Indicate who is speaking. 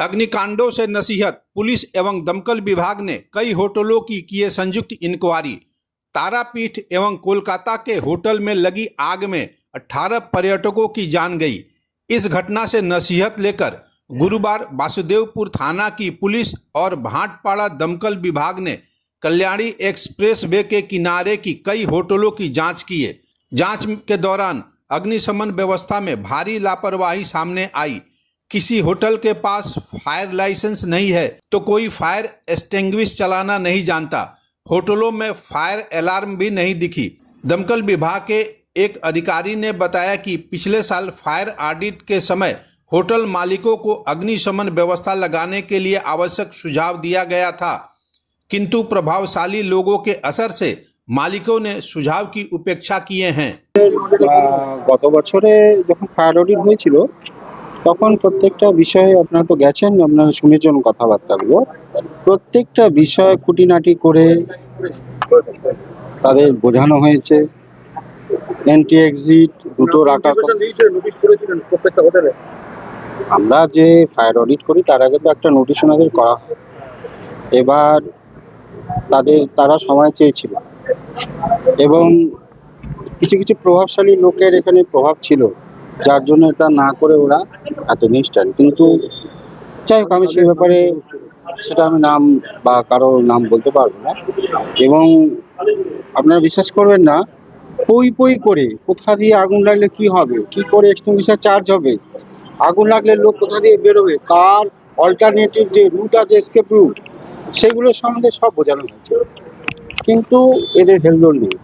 Speaker 1: अग्निकांडों से नसीहत, पुलिस एवं दमकल विभाग ने कई होटलों की किए संयुक्त इंक्वायरी। तारापीठ एवं कोलकाता के होटल में लगी आग में 18 पर्यटकों की जान गई। इस घटना से नसीहत लेकर गुरुवार वासुदेवपुर थाना की पुलिस और भाटपाड़ा दमकल विभाग ने कल्याणी एक्सप्रेस वे के किनारे की कई होटलों की जांच की है। जांच के दौरान अग्निशमन व्यवस्था में भारी लापरवाही सामने आई। किसी होटल के पास फायर लाइसेंस नहीं है तो कोई फायर एक्सटिंग्विश चलाना नहीं जानता। होटलों में फायर अलार्म भी नहीं दिखी। दमकल विभाग के एक अधिकारी ने बताया कि पिछले साल फायर ऑडिट के समय होटल मालिकों को अग्निशमन व्यवस्था लगाने के लिए आवश्यक सुझाव दिया गया था, किंतु प्रभावशाली लोगों के असर से मालिकों ने सुझाव की उपेक्षा किए हैं।
Speaker 2: গত বছরে যখন ফায়ার অডিট হয়েছিল তখন প্রত্যেকটা বিষয়ে আপনারা তো গেছেন, আপনারা শুনেছেন কথাবার্তাগুলো। প্রত্যেকটা বিষয় খুঁটিনাটি করে তাদের বোঝানো হয়েছে। এন্ট্রি এক্সিট দুটো রাখার আমরা যে ফায়ার অডিট করি তার আগে তো একটা নোটিশ ওনাদের করা হয়। এবার তারা সময় চেয়েছিল এবং কিছু কিছু প্রভাবশালী লোকের এখানে প্রভাব ছিল, যার জন্য এটা না করে ওরা এত ইনস্ট্যান্ট। কিন্তু যাই হোক, আমি সেই ব্যাপারে সেটা আমি নাম বা কারো নাম বলতে পারবো না। এবং আপনারা বিশ্বাস করবেন না, পই পই করে কোথা দিয়ে আগুন লাগলে কি হবে, কি করে এক্সটিংগুইশার চার্জ হবে, আগুন লাগলে লোক কোথা দিয়ে বেরোবে, তার অল্টারনেটিভ যে রুট আছে, এসকেপ রুট, সেগুলোর সম্বন্ধে সব বোঝানো হয়েছে। কিন্তু এদের হেলদোল নেই।